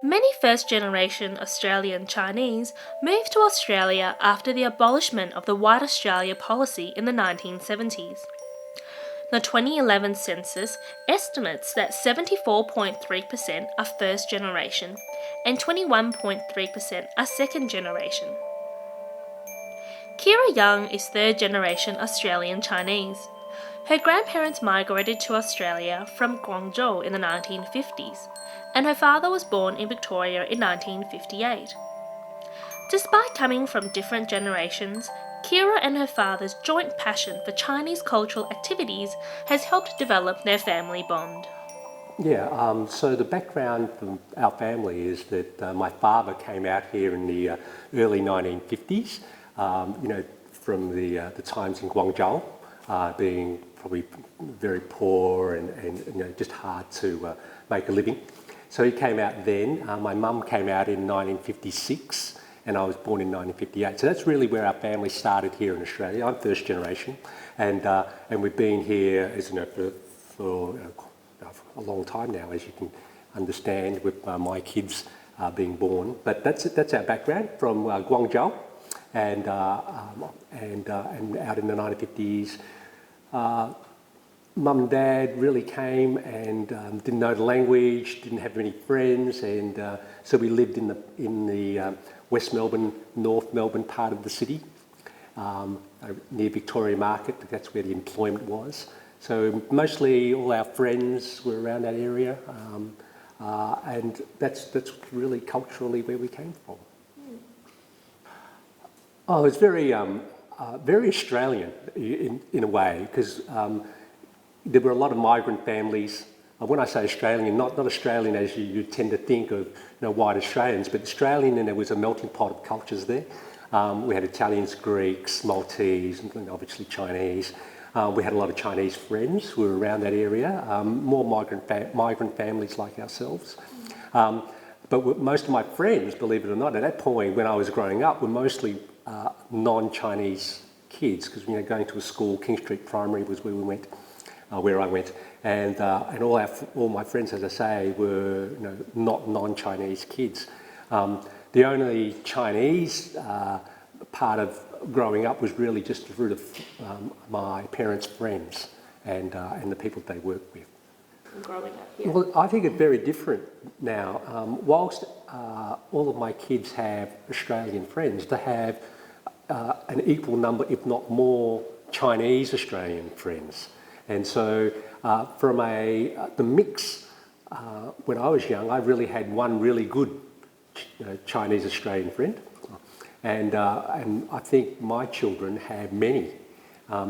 Many first-generation Australian Chinese moved to Australia after the abolishment of the White Australia policy in the 1970s. The 2011 census estimates that 74.3% are first generation and 21.3% are second generation. Kira Young is third generation Australian Chinese. Her grandparents migrated to Australia from Guangzhou in the 1950s, and her father was born in Victoria in 1958. Despite coming from different generations, Kira and her father's joint passion for Chinese cultural activities has helped develop their family bond. So the background from our family is that my father came out here in the early 1950s, from the times in Guangzhou, being probably very poor and just hard to make a living. So he came out then. My mum came out in 1956. And I was born in 1958. So that's really where our family started here in Australia. I'm first generation, and we've been here, as you know, for a long time now, as you can understand, with my kids being born. But that's our background from Guangzhou, and out in the 1950s. Mum and Dad really came and didn't know the language, didn't have many friends, and so we lived in the West Melbourne, North Melbourne part of the city, near Victoria Market. That's where the employment was. So mostly all our friends were around that area, and that's really culturally where we came from. Oh, it's very Australian in a way, because there were a lot of migrant families. When I say Australian, not Australian as you tend to think of, white Australians, but Australian, and there was a melting pot of cultures there. We had Italians, Greeks, Maltese, and obviously Chinese. We had a lot of Chinese friends who were around that area, more migrant families like ourselves. But most of my friends, believe it or not, at that point when I was growing up, were mostly non-Chinese kids, because going to a school, King Street Primary was where we went. Where I went, and all my friends, as I say, were not non-Chinese kids. The only Chinese part of growing up was really just through my parents' friends and the people they worked with. Growing up here. Well, I think it's very different now. Whilst all of my kids have Australian friends, they have an equal number, if not more, Chinese Australian friends. And so from the mix, when I was young, I really had one really good Chinese Australian friend. And I think my children have many.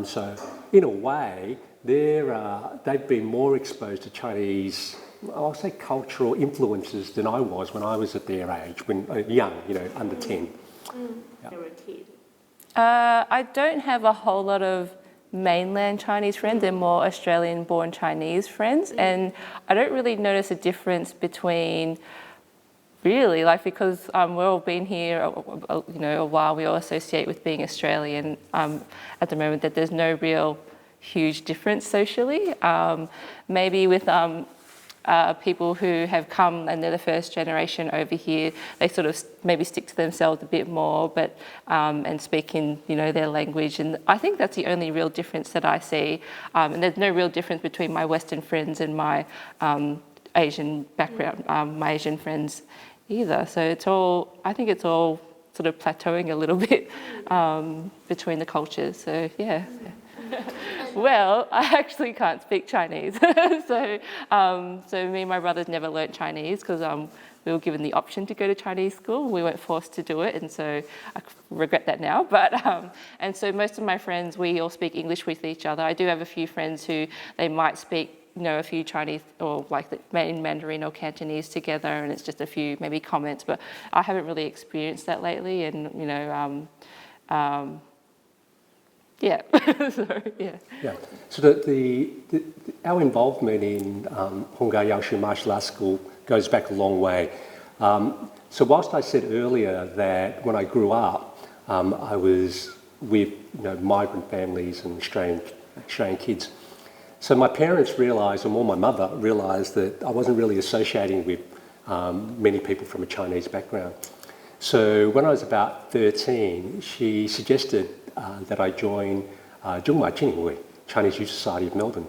So in a way, they've been more exposed to Chinese, I'll say cultural influences than I was when I was at their age, when young, under 10. Yeah. They were a kid. I don't have a whole lot of mainland Chinese friends. They're more Australian-born Chinese friends, and I don't really notice a difference between, really, because we've all been here, a while. We all associate with being Australian at the moment. That there's no real huge difference socially. Maybe with people who have come and they're the first generation over here, they sort of maybe stick to themselves a bit more, but and speak in their language. And I think that's the only real difference that I see. And there's no real difference between my Western friends and my Asian background, my Asian friends either. So I think it's all sort of plateauing a little bit between the cultures. So yeah. Well, I actually can't speak Chinese. So me and my brothers never learnt Chinese because we were given the option to go to Chinese school. We weren't forced to do it, and so I regret that now. But and so most of my friends, we all speak English with each other. I do have a few friends who they might speak a few Chinese or in Mandarin or Cantonese together, and it's just a few maybe comments, but I haven't really experienced that lately, and yeah. So our involvement in Hongai Yaoshu Martial Arts School goes back a long way. So whilst I said earlier that when I grew up, I was with migrant families and Australian kids. So my parents realised, or more my mother realised, that I wasn't really associating with many people from a Chinese background. So when I was about 13, she suggested that I join Zhongma Jiningwei, Chinese Youth Society of Melbourne,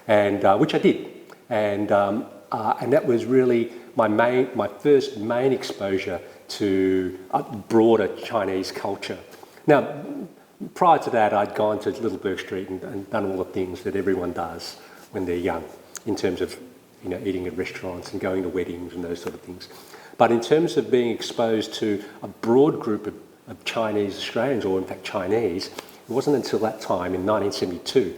and which I did, and that was really my first main exposure to broader Chinese culture. Now, prior to that, I'd gone to Little Bourke Street and done all the things that everyone does when they're young, in terms of eating at restaurants and going to weddings and those sort of things. But in terms of being exposed to a broad group of Chinese Australians, or in fact Chinese, it wasn't until that time in 1972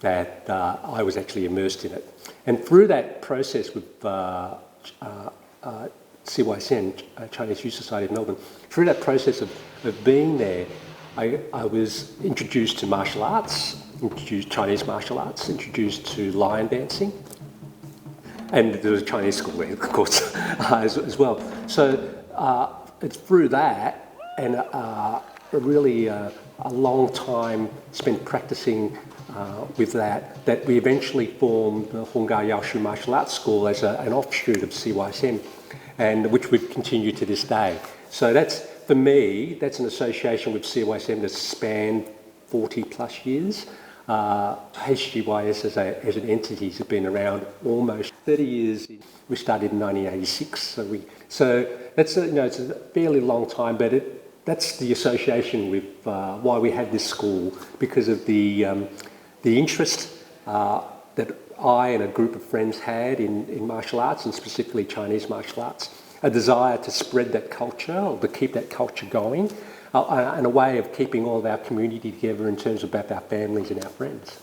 that I was actually immersed in it. And through that process with CYSM, Chinese Youth Society of Melbourne, through that process of being there, I was introduced to martial arts, Chinese martial arts, introduced to lion dancing, and there was a Chinese school there, of course, as well. So it's through that, and really a long time spent practicing with that we eventually formed the Hongar Yaoshu Martial Arts School as an offshoot of CYSM, and which we continue to this day. So that's, for me, that's an association with CYSM that's spanned 40 plus years. HGYS as an entity has been around almost 30 years. We started in 1986, so that's it's a fairly long time, but that's the association with why we had this school, because of the interest that I and a group of friends had in martial arts, and specifically Chinese martial arts, a desire to spread that culture, or to keep that culture going, and a way of keeping all of our community together in terms of both our families and our friends.